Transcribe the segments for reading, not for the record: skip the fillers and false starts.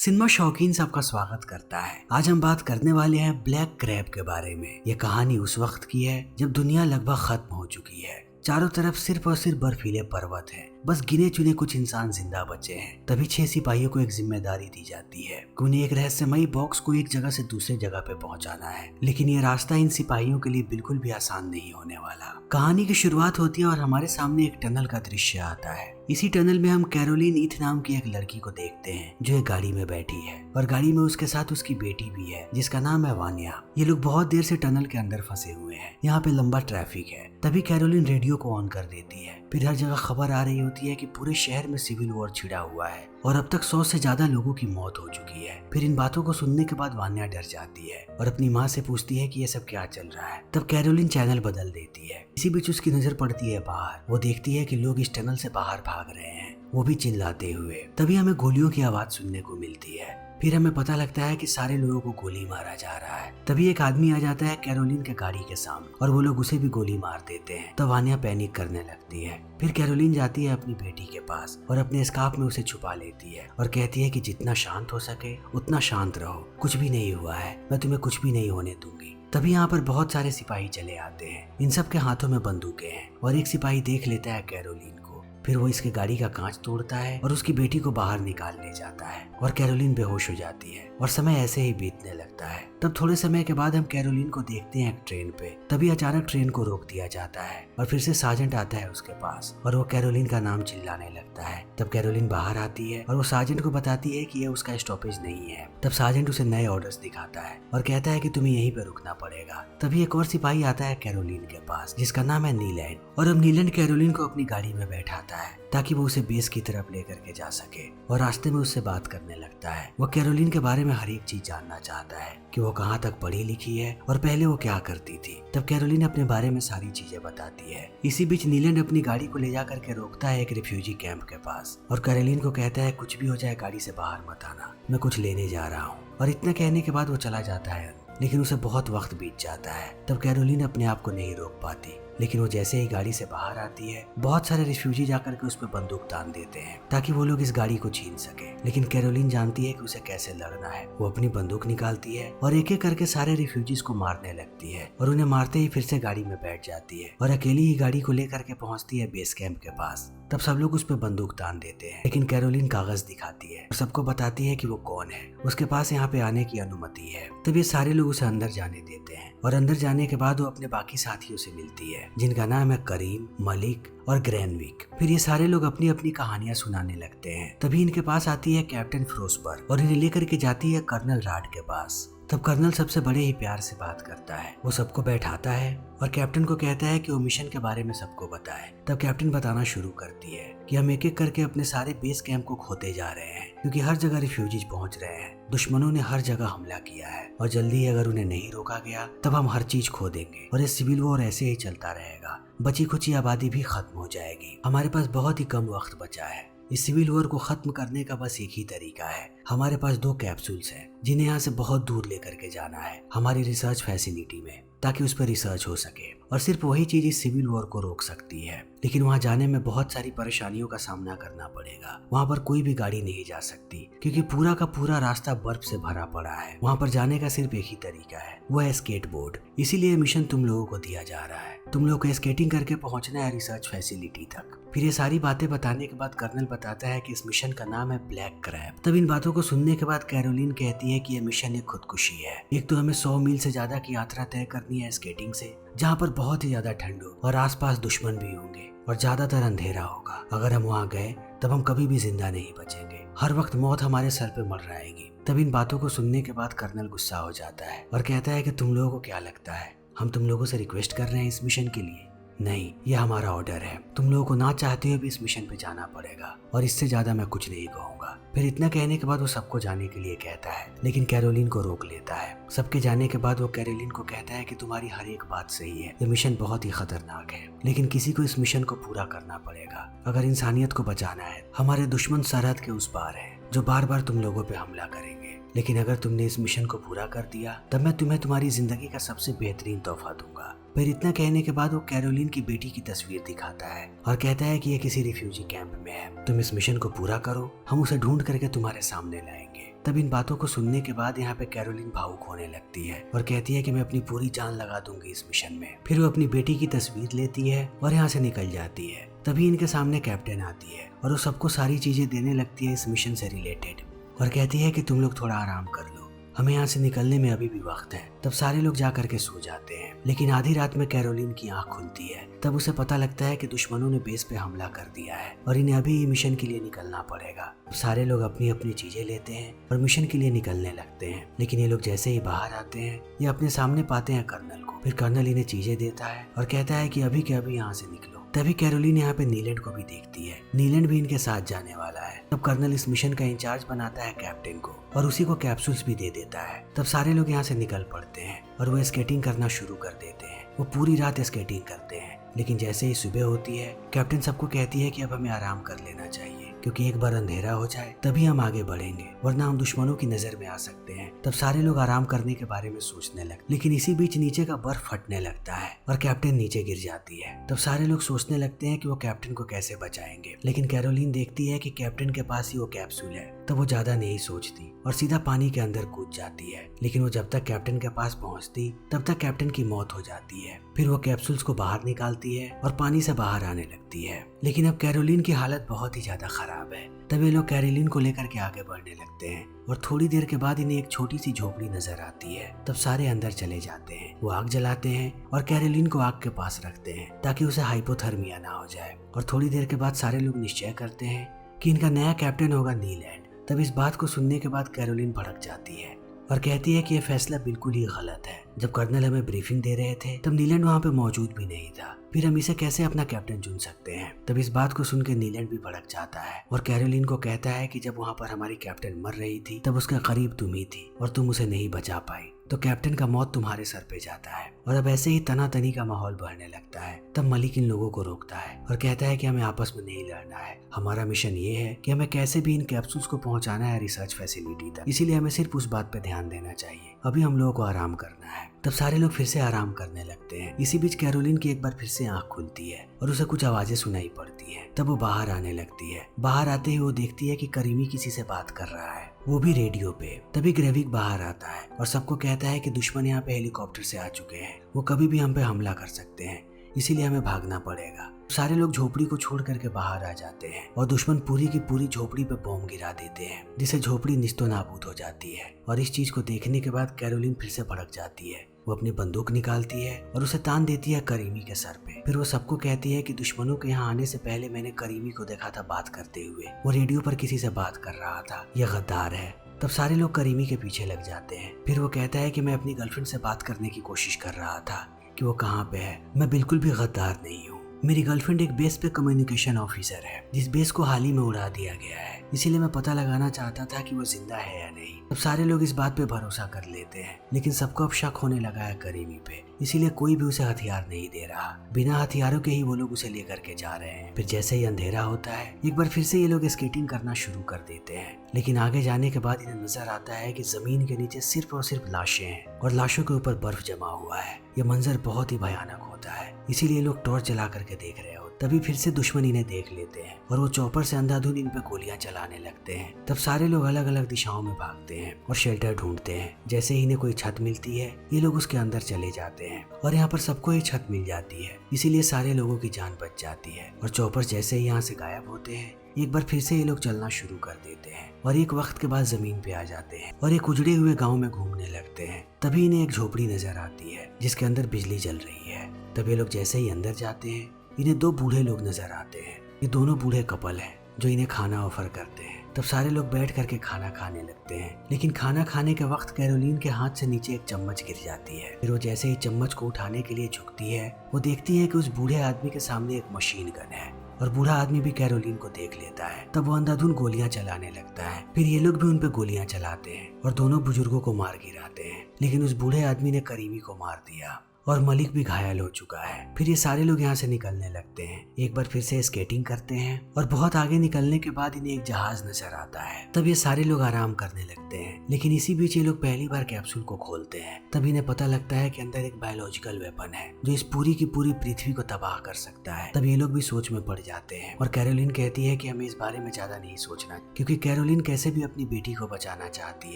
Cinema शौकीन सबका स्वागत करता है। आज हम बात करने वाले हैं ब्लैक क्रैब के बारे में। ये कहानी उस वक्त की है जब दुनिया लगभग खत्म हो चुकी है। चारों तरफ सिर्फ और सिर्फ बर्फीले पर्वत हैं। बस गिने चुने कुछ इंसान जिंदा बचे हैं। तभी 6 सिपाहियों को एक जिम्मेदारी दी जाती है कि उन्हें एक रहस्यमयी बॉक्स को एक जगह से दूसरी जगह पे पहुंचाना है। लेकिन ये रास्ता इन सिपाहियों के लिए बिल्कुल भी आसान नहीं होने वाला। कहानी की शुरुआत होती है और हमारे सामने एक टनल का दृश्य आता है। इसी टनल में हम कैरोलिन ईथ नाम की एक लड़की को देखते हैं जो एक गाड़ी में बैठी है और गाड़ी में उसके साथ उसकी बेटी भी है जिसका नाम है वानिया। ये लोग बहुत देर से टनल के अंदर फंसे हुए हैं। यहाँ पे लंबा ट्रैफिक है। तभी कैरोलिन रेडियो को ऑन कर देती है। फिर हर जगह खबर आ रही होती है कि पूरे शहर में सिविल वॉर छिड़ा हुआ है और अब तक 100 से ज्यादा लोगों की मौत हो चुकी है। फिर इन बातों को सुनने के बाद वानिया डर जाती है और अपनी माँ से पूछती है कि ये सब क्या चल रहा है। तब कैरोलिन चैनल बदल देती है। इसी बीच उसकी नजर पड़ती है बाहर। वो देखती है कि लोग इस टनल से बाहर भाग रहे हैं, वो भी चिल्लाते हुए। तभी हमें गोलियों की आवाज सुनने को मिलती है। फिर हमें पता लगता है कि सारे लोगों को गोली मारा जा रहा है। तभी एक आदमी आ जाता है कैरोलिन के गाड़ी के सामने और वो लोग उसे भी गोली मार देते हैं। तब वानिया पैनिक करने लगती है। फिर कैरोलिन जाती है अपनी बेटी के पास और अपने स्कार्फ में उसे छुपा लेती है और कहती है कि जितना शांत हो सके उतना शांत रहो, कुछ भी नहीं हुआ है, मैं तुम्हें कुछ भी नहीं होने दूंगी। तभी यहाँ पर बहुत सारे सिपाही चले आते हैं। इन सब के हाथों में बंदूकें हैं और एक सिपाही देख लेता है कैरोलिन को। फिर वो इसके गाड़ी का कांच तोड़ता है और उसकी बेटी को बाहर निकाल ले जाता है और कैरोलिन बेहोश हो जाती है और समय ऐसे ही बीतने लगता है। तब थोड़े समय के बाद हम कैरोलिन को देखते हैं एक ट्रेन पे। तभी अचानक ट्रेन को रोक दिया जाता है और फिर से सार्जेंट आता है उसके पास और वो कैरोलिन का नाम चिल्लाने लगता है। तब कैरोलिन बाहर आती है और वो सार्जेंट को बताती है कि ये उसका स्टॉपेज नहीं है। तब सार्जेंट उसे नए ऑर्डर्स दिखाता है और कहता है कि तुम्हें यहीं पे रुकना पड़ेगा। तभी एक और सिपाही आता है कैरोलिन के पास जिसका नाम है नीलैंड और अब नीलैंड कैरोलिन को अपनी गाड़ी में बैठाता है ताकि वो उसे बेस की तरफ लेकर के जा सके और रास्ते में उससे बात करने लगता है। वो कैरोलिन के बारे में हर एक चीज जानना चाहता है कि वो कहाँ तक पढ़ी लिखी है और पहले वो क्या करती थी। तब कैरोलिन अपने बारे में सारी चीजें बताती है। इसी बीच नीलैंड अपनी गाड़ी को ले जा करके रोकता है एक रिफ्यूजी कैंप के पास और कैरोलिन को कहता है कुछ भी हो जाए गाड़ी से बाहर मत आना, मैं कुछ लेने जा रहा हूँ। और इतना कहने के बाद वो चला जाता है, लेकिन उसे बहुत वक्त बीत जाता है। तब कैरोलिन अपने आप को नहीं रोक पाती, लेकिन वो जैसे ही गाड़ी से बाहर आती है बहुत सारे रिफ्यूजी जाकर के उस पर बंदूक तान देते हैं ताकि वो लोग इस गाड़ी को छीन सके। लेकिन कैरोलिन जानती है कि उसे कैसे लड़ना है। वो अपनी बंदूक निकालती है और एक एक करके सारे रिफ्यूजीज को मारने लगती है और उन्हें मारते ही फिर से गाड़ी में बैठ जाती है और अकेली ही गाड़ी को लेकर के पहुंचती है बेस कैंप के पास। तब सब लोग उस पर बंदूक तान देते हैं, लेकिन कैरोलिन कागज दिखाती है और सबको बताती है कि वो कौन है, उसके पास यहाँ पे आने की अनुमति है। तब ये सारे लोग उसे अंदर जाने देते हैं और अंदर जाने के बाद वो अपने बाकी साथियों से मिलती है जिनका नाम है करीम, मलिक और ग्रैनविक। फिर ये सारे लोग अपनी अपनी कहानियां सुनाने लगते हैं। तभी इनके पास आती है कैप्टन फ्रोस्पर और इन्हें लेकर के जाती है कर्नल राड के पास। तब कर्नल सबसे बड़े ही प्यार से बात करता है। वो सबको बैठाता है और कैप्टन को कहता है कि वो मिशन के बारे में सबको बताए। तब कैप्टन बताना शुरू करती है कि हम एक एक करके अपने सारे बेस कैंप को खोते जा रहे हैं क्योंकि हर जगह रिफ्यूजीज पहुंच रहे हैं। दुश्मनों ने हर जगह हमला किया है और जल्दी ही अगर उन्हें नहीं रोका गया तब हम हर चीज खो देंगे और ये सिविल वॉर ऐसे ही चलता रहेगा। बची खुची आबादी भी खत्म हो जाएगी। हमारे पास बहुत ही कम वक्त बचा है। इस सिविल वॉर को खत्म करने का बस एक ही तरीका है। हमारे पास 2 कैप्सूल्स हैं जिन्हें यहाँ से बहुत दूर लेकर के जाना है हमारी रिसर्च फैसिलिटी में ताकि उस पर रिसर्च हो सके और सिर्फ वही चीज इस सिविल वॉर को रोक सकती है। लेकिन वहाँ जाने में बहुत सारी परेशानियों का सामना करना पड़ेगा। वहाँ पर कोई भी गाड़ी नहीं जा सकती क्योंकि पूरा का पूरा रास्ता बर्फ से भरा पड़ा है। वहाँ पर जाने का सिर्फ एक ही तरीका है, वो है स्केट बोर्ड। इसीलिए मिशन तुम लोगों को दिया जा रहा है। तुम लोगों को स्केटिंग करके पहुंचना है रिसर्च फैसिलिटी तक। फिर ये सारी बातें बताने के बाद कर्नल बताता है कि इस मिशन का नाम है ब्लैक क्रैब। तब इन बातों को सुनने के बाद कैरोलिन कहती है कि यह मिशन एक खुदकुशी है। एक तो हमें 100 मील से ज्यादा की यात्रा तय करनी है स्केटिंग से, जहाँ पर बहुत ही ज्यादा ठंड हो और आसपास दुश्मन भी होंगे और ज्यादातर अंधेरा होगा। अगर हम वहाँ गए तब हम कभी भी जिंदा नहीं बचेंगे। हर वक्त मौत हमारे सर पे मंडराएगी। तब इन बातों को सुनने के बाद कर्नल गुस्सा हो जाता है और कहता है कि तुम लोगों को क्या लगता है हम तुम लोगों से रिक्वेस्ट कर रहे हैं इस मिशन के लिए? नहीं, यह हमारा ऑर्डर है। तुम लोगों को ना चाहते हुए भी इस मिशन पे जाना पड़ेगा और इससे ज्यादा मैं कुछ नहीं कहूँगा। फिर इतना कहने के बाद वो सबको जाने के लिए कहता है, लेकिन कैरोलिन को रोक लेता है। सबके जाने के बाद वो कैरोलिन को कहता है कि तुम्हारी हर एक बात सही है, ये मिशन बहुत ही खतरनाक है, लेकिन किसी को इस मिशन को पूरा करना पड़ेगा अगर इंसानियत को बचाना है। हमारे दुश्मन सरहद के उस पार है जो बार बार तुम लोगों पे हमला करेंगे, लेकिन अगर तुमने इस मिशन को पूरा कर दिया तब मैं तुम्हें तुम्हारी जिंदगी का सबसे बेहतरीन तोहफा दूंगा। फिर इतना कहने के बाद वो कैरोलिन की बेटी की तस्वीर दिखाता है और कहता है कि ये किसी रिफ्यूजी कैंप में है। तुम इस मिशन को पूरा करो, हम उसे ढूंढ करके तुम्हारे सामने लाएंगे। तब इन बातों को सुनने के बाद यहाँ पे कैरोलिन भावुक होने लगती है और कहती है कि मैं अपनी पूरी जान लगा दूंगी इस मिशन में। फिर वो अपनी बेटी की तस्वीर लेती है और यहाँ से निकल जाती है। तभी इनके सामने कैप्टन आती है और वो सबको सारी चीजें देने लगती है इस मिशन से रिलेटेड और कहती है कि तुम लोग थोड़ा आराम कर लो, हमें यहाँ से निकलने में अभी भी वक्त है। तब सारे लोग जा करके सो जाते हैं, लेकिन आधी रात में कैरोलिन की आंख खुलती है। तब उसे पता लगता है कि दुश्मनों ने बेस पे हमला कर दिया है और इन्हें अभी मिशन के लिए निकलना पड़ेगा। सारे लोग अपनी अपनी चीजें लेते हैं और मिशन के लिए निकलने लगते हैं। लेकिन ये लोग जैसे ही बाहर आते हैं ये अपने सामने पाते हैं कर्नल को। फिर कर्नल इन्हें चीजें देता है और कहता है कि अभी के अभी यहाँ से निकलो। तभी कैरोलिन यहाँ पे नीलैंड को भी देखती है। नीलैंड भी इनके साथ जाने वाला है। तब कर्नल इस मिशन का इंचार्ज बनाता है कैप्टन को और उसी को कैप्सूल्स भी दे देता है। तब सारे लोग यहाँ से निकल पड़ते हैं और वो स्केटिंग करना शुरू कर देते हैं। वो पूरी रात स्केटिंग करते हैं, लेकिन जैसे ही सुबह होती है कैप्टन सबको कहती है कि अब हमें आराम कर लेना चाहिए, क्योंकि एक बार अंधेरा हो जाए तभी हम आगे बढ़ेंगे, वरना हम दुश्मनों की नजर में आ सकते हैं। तब सारे लोग आराम करने के बारे में सोचने लगे, लेकिन इसी बीच नीचे का बर्फ फटने लगता है और कैप्टन नीचे गिर जाती है। तब सारे लोग सोचने लगते हैं कि वो कैप्टन को कैसे बचाएंगे, लेकिन कैरोलिन देखती है कि कैप्टन के पास ही वो कैप्सूल है। तब वो ज्यादा नहीं सोचती और सीधा पानी के अंदर कूद जाती है। लेकिन वो जब तक कैप्टन के पास पहुंचती तब तक कैप्टन की मौत हो जाती है। फिर वो कैप्सूल्स को बाहर निकालती है और पानी से बाहर आने लगती है। लेकिन अब कैरोलिन की हालत बहुत ही ज्यादा खराब है। तब ये लोग कैरोलिन को लेकर के आगे बढ़ने लगते हैं और थोड़ी देर के बाद इन्हें एक छोटी सी झोपड़ी नजर आती है। तब सारे अंदर चले जाते हैं। वो आग जलाते हैं और कैरोलिन को आग के पास रखते हैं ताकि उसे हाइपोथर्मिया ना हो जाए। और थोड़ी देर के बाद सारे लोग निश्चय करते हैं कि इनका नया कैप्टन होगा नीलैंड। तब इस बात को सुनने के बाद कैरोलिन भड़क जाती है और कहती है कि यह फैसला बिल्कुल ही गलत है। जब कर्नल हमें ब्रीफिंग दे रहे थे तब नीलैंड वहाँ पे मौजूद भी नहीं था, फिर हम इसे कैसे अपना कैप्टन चुन सकते हैं। तब इस बात को सुन के नीलैंड भी भड़क जाता है और कैरोलिन को कहता है कि जब वहाँ पर हमारी कैप्टन मर रही थी तब उसके करीब तुम ही थी और तुम उसे नहीं बचा पाई, तो कैप्टन का मौत तुम्हारे सर पे जाता है। और अब ऐसे ही तनातनी का माहौल बढ़ने लगता है। तब मलिक इन लोगों को रोकता है और कहता है कि हमें आपस में नहीं लड़ना है, हमारा मिशन ये है कि हमें कैसे भी इन कैप्सूल्स को पहुंचाना है रिसर्च फैसिलिटी तक, इसीलिए हमें सिर्फ उस बात पे ध्यान देना चाहिए, अभी हम लोगों को आराम करना है। तब सारे लोग फिर से आराम करने लगते हैं। इसी बीच कैरोलिन की एक बार फिर से आंख खुलती है और उसे कुछ आवाजें सुनाई पड़ती हैं। तब वो बाहर आने लगती है। बाहर आते ही वो देखती है कि करीमी किसी से बात कर रहा है, वो भी रेडियो पे। तभी ग्रेविक बाहर आता है और सबको कहता है कि दुश्मन यहाँ पे हेलीकॉप्टर से आ चुके हैं, वो कभी भी हम पे हमला कर सकते हैं, इसीलिए हमें भागना पड़ेगा। सारे लोग झोपड़ी को छोड़ करके बाहर आ जाते हैं और दुश्मन पूरी की पूरी झोपड़ी पे बॉम्ब गिरा देते हैं, जिससे झोपड़ी निस्तो नाबूद हो जाती है। और इस चीज को देखने के बाद कैरोलिन फिर से भड़क जाती है। वो अपनी बंदूक निकालती है और उसे तान देती है करीमी के सर पे। फिर वो सबको कहती है कि दुश्मनों के यहाँ आने से पहले मैंने करीमी को देखा था बात करते हुए, वो रेडियो पर किसी से बात कर रहा था, यह गद्दार है। तब सारे लोग करीमी के पीछे लग जाते हैं। फिर वो कहता है कि मैं अपनी गर्लफ्रेंड से बात करने की कोशिश कर रहा था कि वो कहाँ पे है, मैं बिल्कुल भी गद्दार नहीं हूँ। मेरी गर्लफ्रेंड एक बेस पे कम्युनिकेशन ऑफिसर है, जिस बेस को हाल ही में उड़ा दिया गया है, इसीलिए मैं पता लगाना चाहता था कि वो जिंदा है या नहीं। अब सारे लोग इस बात पे भरोसा कर लेते हैं, लेकिन सबको अब शक होने लगा है करीमी पे, इसीलिए कोई भी उसे हथियार नहीं दे रहा। बिना हथियारों के ही वो लोग उसे लेकर के जा रहे हैं। फिर जैसे ही अंधेरा होता है एक बार फिर से ये लोग स्केटिंग करना शुरू कर देते हैं, लेकिन आगे जाने के बाद इन्हें नजर आता है कि जमीन के नीचे सिर्फ और सिर्फ लाशें हैं और लाशों के ऊपर बर्फ जमा हुआ है। यह मंजर बहुत ही भयानक होता है, इसीलिए लोग टॉर्च जला करके देख रहे हो। तभी फिर से दुश्मन इन्हें देख लेते हैं और वो चॉपर से अंधाधुंध इन पे गोलियां चलाने लगते हैं। तब सारे लोग अलग अलग दिशाओं में भागते हैं और शेल्टर ढूंढते हैं। जैसे ही इन्हें कोई छत मिलती है ये लोग उसके अंदर चले जाते हैं और यहाँ पर सबको ही छत मिल जाती है, इसीलिए सारे लोगों की जान बच जाती है। और चॉपर जैसे ही यहाँ से गायब होते हैं एक बार फिर से ये लोग चलना शुरू कर देते हैं और एक वक्त के बाद जमीन पे आ जाते हैं और एक उजड़े हुए गांव में घूमने लगते हैं। तभी इन्हें एक झोपड़ी नजर आती है जिसके अंदर बिजली जल रही है। तब ये लोग जैसे ही अंदर जाते हैं इन्हें दो बूढ़े लोग नजर आते हैं। ये दोनों बूढ़े कपल हैं जो इन्हें खाना ऑफर करते हैं। तब सारे लोग बैठ करके खाना खाने लगते हैं, लेकिन खाना खाने के वक्त कैरोलिन के हाथ से नीचे एक चम्मच गिर जाती है। फिर वो जैसे ही चम्मच को उठाने के लिए झुकती है वो देखती है कि उस बूढ़े आदमी के सामने एक मशीन गन है और बूढ़ा आदमी भी कैरोलिन को देख लेता है। तब वो अंधाधुंध गोलियां चलाने लगता है। फिर ये लोग भी उन पे गोलियां चलाते हैं और दोनों बुजुर्गों को मार गिराते हैं, लेकिन उस बूढ़े आदमी ने करीमी को मार दिया और मलिक भी घायल हो चुका है। फिर ये सारे लोग यहाँ से निकलने लगते हैं। एक बार फिर से स्केटिंग करते हैं और बहुत आगे निकलने के बाद इन्हें एक जहाज नजर आता है। तब ये सारे लोग आराम करने लगते हैं, लेकिन इसी बीच ये लोग पहली बार कैप्सूल को खोलते हैं। तब इन्हें पता लगता है कि अंदर एक बायोलॉजिकल वेपन है जो इस पूरी की पूरी पृथ्वी को तबाह कर सकता है। तब ये लोग भी सोच में पड़ जाते हैं और कैरोलिन कहती है कि हमें इस बारे में ज्यादा नहीं सोचना, क्योंकि कैरोलिन कैसे भी अपनी बेटी को बचाना चाहती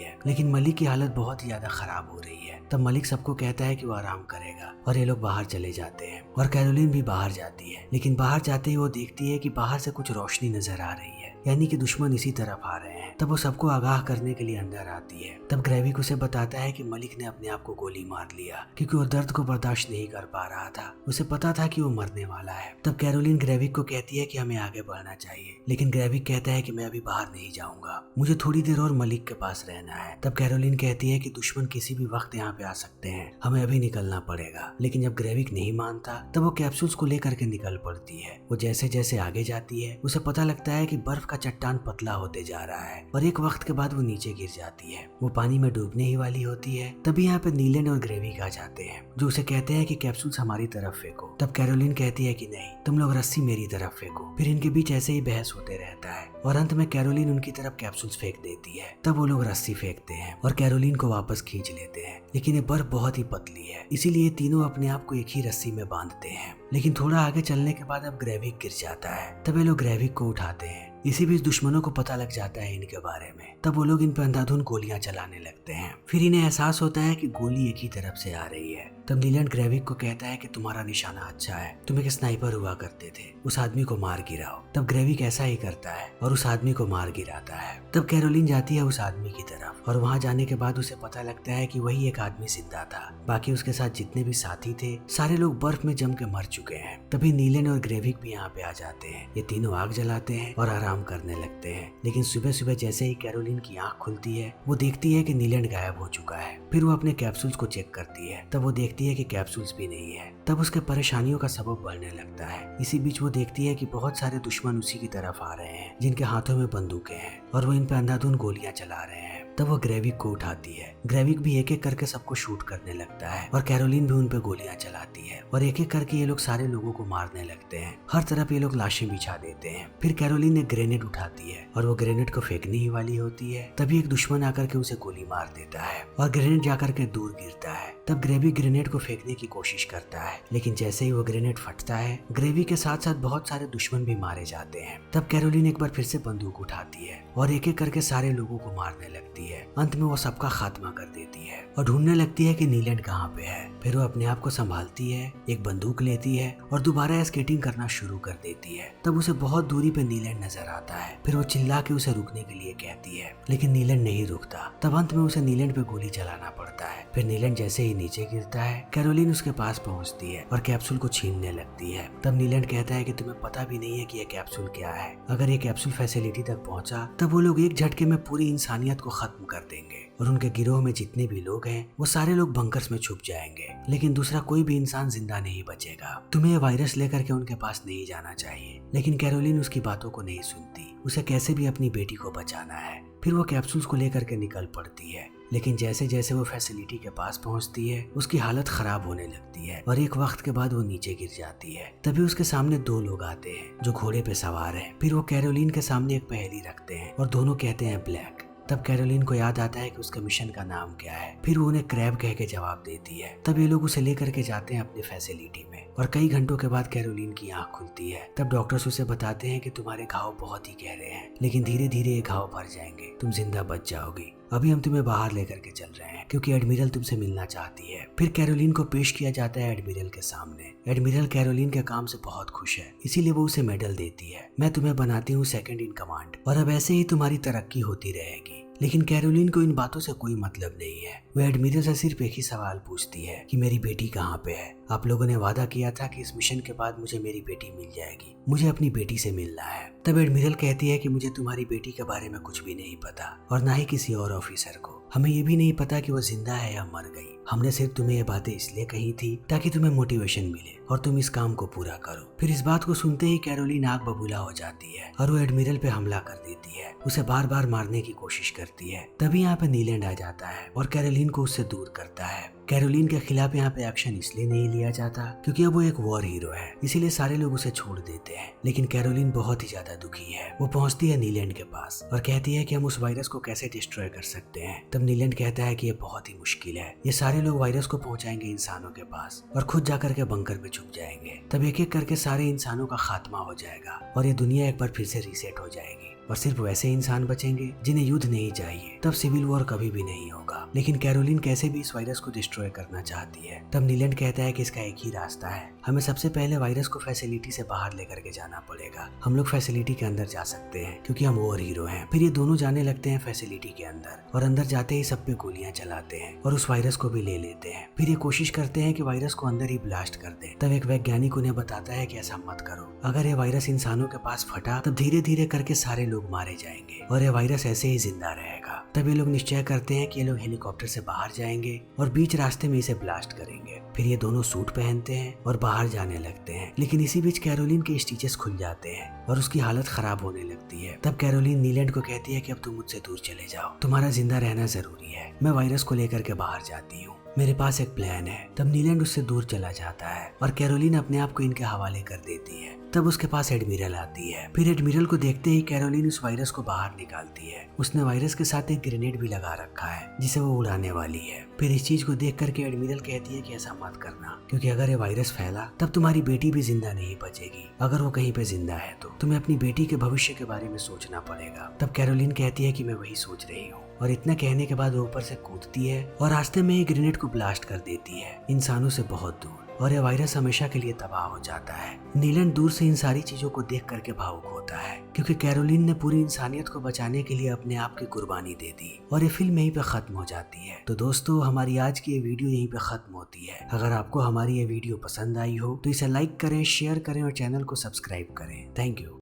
है। लेकिन मलिक की हालत बहुत ही ज्यादा खराब हो रही है। तब मलिक सबको कहता है कि वो आराम करेगा और ये लोग बाहर चले जाते हैं और कैरोलिन भी बाहर जाती है। लेकिन बाहर जाते ही वो देखती है कि बाहर से कुछ रोशनी नजर आ रही है, यानी कि दुश्मन इसी तरफ आ रहे हैं। तब वो सबको आगाह करने के लिए अंदर आती है। तब ग्रेविक उसे बताता है कि मलिक ने अपने आप को गोली मार लिया क्योंकि वो दर्द को बर्दाश्त नहीं कर पा रहा था। उसे पता था कि वो मरने वाला है। तब कैरोलिन ग्रेविक को कहती है कि हमें आगे बढ़ना चाहिए, लेकिन ग्रेविक कहता है कि मैं अभी बाहर नहीं जाऊंगा, मुझे थोड़ी देर और मलिक के पास रहना है। तब कैरोलिन कहती है कि दुश्मन किसी भी वक्त यहाँ पे आ सकते हैं, हमें अभी निकलना पड़ेगा। लेकिन जब ग्रेविक नहीं मानता तब वो कैप्सूल्स को लेकर के निकल पड़ती है। वो जैसे जैसे आगे जाती है उसे पता लगता है कि बर्फ का चट्टान पतला होते जा रहा है और एक वक्त के बाद वो नीचे गिर जाती है। वो पानी में डूबने ही वाली होती है। तभी यहाँ पे नीलैंड और ग्रेविक आ जाते हैं जो उसे कहते हैं कि कैप्सूल्स हमारी तरफ फेंको। तब कैरोलिन कहती है कि नहीं, तुम लोग रस्सी मेरी तरफ फेंको। फिर इनके बीच ऐसे ही बहस होते रहता है और अंत में कैरोलिन उनकी तरफ कैप्सूल्स फेंक देती है। तब वो लोग रस्सी फेंकते हैं और कैरोलिन को वापस खींच लेते हैं, लेकिन ये बर्फ बहुत ही पतली है, इसीलिए तीनों अपने आप को एक ही रस्सी में बांधते हैं। लेकिन थोड़ा आगे चलने के बाद अब ग्रेविक गिर जाता है। तब ये लोग ग्रेविक को उठाते हैं। इसी बीच दुश्मनों को पता लग जाता है इनके बारे में। तब वो लोग इन पर अंधाधुंध गोलियां चलाने लगते हैं। फिर इन्हें एहसास होता है कि गोली एक ही तरफ से आ रही है। तब नीलैंड ग्रेविक को कहता है कि तुम्हारा निशाना अच्छा है, तुम एक स्नाइपर हुआ करते थे, उस आदमी को मार गिराओ। तब ग्रेविक ऐसा ही करता है और उस आदमी को मार गिराता है। तब कैरोलिन जाती है उस आदमी की तरफ और वहां जाने के बाद उसे पता लगता है कि वही एक आदमी जिंदा था। बाकी उसके साथ जितने भी साथी थे सारे लोग बर्फ में जम के मर चुके हैं। तभी नीलैंड और ग्रेविक भी यहाँ पे आ जाते हैं। ये तीनों आग जलाते हैं और आराम करने लगते हैं। लेकिन सुबह सुबह जैसे ही कैरोलिन की आंख खुलती है वो देखती है कि नीलैंड गायब हो चुका है। फिर वो अपने कैप्सूल्स को चेक करती है। तब वो देखती है कि कैप्सूल्स भी नहीं है। तब उसके परेशानियों का सबब बढ़ने लगता है। इसी बीच वो देखती है कि बहुत सारे दुश्मन उसी की तरफ आ रहे हैं जिनके हाथों में बंदूकें हैं और वो इन पे अंधाधुंध गोलियां चला रहे हैं। तब वो ग्रेविक को उठाती है। ग्रेविक भी एक एक करके सबको शूट करने लगता है और कैरोलिन भी उन पे गोलियां चलाती है और एक एक करके ये लोग सारे लोगों को मारने लगते हैं। हर तरफ ये लोग लाशें बिछा देते हैं। फिर कैरोलिन एक ग्रेनेड उठाती है और वो ग्रेनेड को फेंकने ही वाली होती है। तभी एक दुश्मन आकर के उसे गोली मार देता है और ग्रेनेड जाकर के दूर गिरता है। तब ग्रेविक ग्रेनेड को फेंकने की कोशिश करता है, लेकिन जैसे ही वो ग्रेनेड फटता है ग्रेविक के साथ साथ बहुत सारे दुश्मन भी मारे जाते हैं। तब कैरोलिन एक बार फिर से बंदूक उठाती है और एक एक करके सारे लोगों को मारने लगती है। अंत में वो सबका खात्मा कर देती है और ढूंढने लगती है कि नीलैंड कहाँ पे है। फिर वो अपने आप को संभालती है, एक बंदूक लेती है और दोबारा स्केटिंग करना शुरू कर देती है। तब उसे बहुत दूरी पे नीलैंड नजर आता है। फिर वो चिल्ला के उसे रुकने के लिए कहती है, लेकिन नीलैंड नहीं रुकता। तब अंत में उसे नीलैंड पे गोली चलाना पड़ता है। फिर नीलैंड जैसे ही नीचे गिरता है कैरोलिन उसके पास पहुंचती है और कैप्सूल को छीनने लगती है। तब नीलैंड कहता है कि तुम्हें पता भी नहीं है कि यह कैप्सूल क्या है। अगर ये कैप्सूल फैसिलिटी तक पहुंचा तब वो लोग एक झटके में पूरी इंसानियत को खत्म कर देंगे और उनके गिरोह में जितने भी लोग हैं वो सारे लोग बंकर्स में छुप जाएंगे, लेकिन दूसरा कोई भी इंसान जिंदा नहीं बचेगा। तुम्हें ये वायरस लेकर के उनके पास नहीं जाना चाहिए। लेकिन कैरोलिन उसकी बातों को नहीं सुनती। उसे कैसे भी अपनी बेटी को बचाना है। फिर वो कैप्सूल्स को लेकर के निकल पड़ती है, लेकिन जैसे जैसे वो फैसिलिटी के पास पहुंचती है उसकी हालत खराब होने लगती है और एक वक्त के बाद वो नीचे गिर जाती है। तभी उसके सामने दो लोग आते हैं जो घोड़े पे सवार हैं। फिर वो कैरोलिन के सामने एक पहेली रखते हैं और दोनों कहते हैं ब्लैक। तब कैरोलिन को याद आता है कि उसके मिशन का नाम क्या है। फिर वो उन्हें क्रैब कह के जवाब देती है। तब ये लोग उसे लेकर के जाते हैं अपनी फैसिलिटी में और कई घंटों के बाद कैरोलिन की आंख खुलती है। तब डॉक्टर्स उसे बताते हैं कि तुम्हारे घाव बहुत ही गहरे हैं, लेकिन धीरे धीरे ये घाव भर जाएंगे, तुम जिंदा बच जाओगी। अभी हम तुम्हें बाहर लेकर के चल रहे हैं क्योंकि एडमिरल तुमसे मिलना चाहती है। फिर कैरोलिन को पेश किया जाता है एडमिरल के सामने। एडमिरल कैरोलिन के काम से बहुत खुश है, इसीलिए वो उसे मेडल देती है। मैं तुम्हें बनाती हूँ सेकंड इन कमांड और अब ऐसे ही तुम्हारी तरक्की होती रहेगी। लेकिन कैरोलिन को इन बातों से कोई मतलब नहीं है। वो एडमिरल से सिर्फ एक ही सवाल पूछती है कि मेरी बेटी कहाँ पे है। आप लोगों ने वादा किया था कि इस मिशन के बाद मुझे मेरी बेटी मिल जाएगी, मुझे अपनी बेटी से मिलना है। तब एडमिरल कहती है कि मुझे तुम्हारी बेटी के बारे में कुछ भी नहीं पता और ना ही किसी और ऑफिसर को। हमें ये भी नहीं पता कि वो जिंदा है या मर गई। हमने सिर्फ तुम्हें ये बातें इसलिए कही थी ताकि तुम्हें मोटिवेशन मिले और तुम इस काम को पूरा करो। फिर इस बात को सुनते ही कैरोलिन आग बबूला हो जाती है और वो एडमिरल पे हमला कर देती है, उसे बार बार मारने की कोशिश करती है। तभी यहाँ पे नीलैंड आ जाता है और कैरोलिन को उससे दूर करता है। कैरोलिन के खिलाफ यहाँ पे एक्शन इसलिए नहीं लिया जाता क्योंकि अब वो एक वॉर हीरो है, इसीलिए सारे लोग उसे छोड़ देते हैं। लेकिन कैरोलिन बहुत ही ज्यादा दुखी है। वो पहुंचती है नीलैंड के पास और कहती है कि हम उस वायरस को कैसे डिस्ट्रॉय कर सकते हैं। तब नीलैंड कहता है कि ये बहुत ही मुश्किल है, ये सारे लोग वायरस को पहुंचाएंगे इंसानों के पास और खुद जाकर के बंकर में छुप जाएंगे। तब एक एक करके सारे इंसानों का खात्मा हो जाएगा और ये दुनिया एक बार फिर से रीसेट हो जाएगी और सिर्फ वैसे इंसान बचेंगे जिन्हें युद्ध नहीं चाहिए। तब सिविल वॉर कभी भी नहीं होगा। लेकिन कैरोलिन कैसे भी इस वायरस को डिस्ट्रॉय करना चाहती है। तब नीलैंड कहता है कि इसका एक ही रास्ता है, हमें सबसे पहले वायरस को फैसिलिटी से बाहर लेकर के जाना पड़ेगा। हम लोग फैसिलिटी के अंदर जा सकते हैं क्योंकि हम वॉर हीरो हैं। फिर ये दोनों जाने लगते हैं फैसिलिटी के अंदर और अंदर जाते ही सब पे गोलियां चलाते हैं और उस वायरस को भी ले लेते हैं। फिर ये कोशिश करते हैं कि वायरस को अंदर ही ब्लास्ट कर दें। तब एक वैज्ञानिक उन्हें बताता है कि ऐसा मत करो, अगर ये वायरस इंसानों के पास फटा तब धीरे धीरे करके सारे लोग मारे जाएंगे और ये वायरस ऐसे ही जिंदा रहेगा। तब ये लोग निश्चय करते हैं कि ये लोग हेलीकॉप्टर से बाहर जाएंगे और बीच रास्ते में इसे ब्लास्ट करेंगे। फिर ये दोनों सूट पहनते हैं और बाहर जाने लगते हैं। लेकिन इसी बीच कैरोलिन के स्टिचेस खुल जाते हैं और उसकी हालत खराब होने लगती है। तब कैरोलिन नीलैंड को कहती है कि अब तुम मुझसे दूर चले जाओ, तुम्हारा जिंदा रहना जरूरी है। मैं वायरस को लेकर के बाहर जाती हूँ, मेरे पास एक प्लान है। तब नीलैंड उससे दूर चला जाता है और कैरोलिन अपने आप को इनके हवाले कर देती है। तब उसके पास एडमिरल आती है। फिर एडमिरल को देखते ही कैरोलिन उस वायरस को बाहर निकालती है। उसने वायरस के साथ एक ग्रेनेड भी लगा रखा है जिसे वो उड़ाने वाली है। फिर इस चीज को देख करके एडमिरल कहती है कि ऐसा मत करना, क्योंकि अगर ये वायरस फैला तब तुम्हारी बेटी भी जिंदा नहीं बचेगी। अगर वो कहीं पे जिंदा है तो तुम्हें अपनी बेटी के भविष्य के बारे में सोचना पड़ेगा। तब कैरोलिन कहती है कि मैं वही सोच रही हूँ और इतना कहने के बाद वो ऊपर से कूदती है और रास्ते में एक ग्रेनेड को ब्लास्ट कर देती है इंसानों से बहुत दूर और यह वायरस हमेशा के लिए तबाह हो जाता है। नीलैंड दूर से इन सारी चीजों को देख करके भावुक होता है क्योंकि कैरोलिन ने पूरी इंसानियत को बचाने के लिए अपने आप की कुर्बानी दे दी और ये फिल्म यहीं पे खत्म हो जाती है। तो दोस्तों, हमारी आज की ये वीडियो यहीं पे खत्म होती है। अगर आपको हमारी ये वीडियो पसंद आई हो तो इसे लाइक करें, शेयर करें और चैनल को सब्सक्राइब करें। Thank you.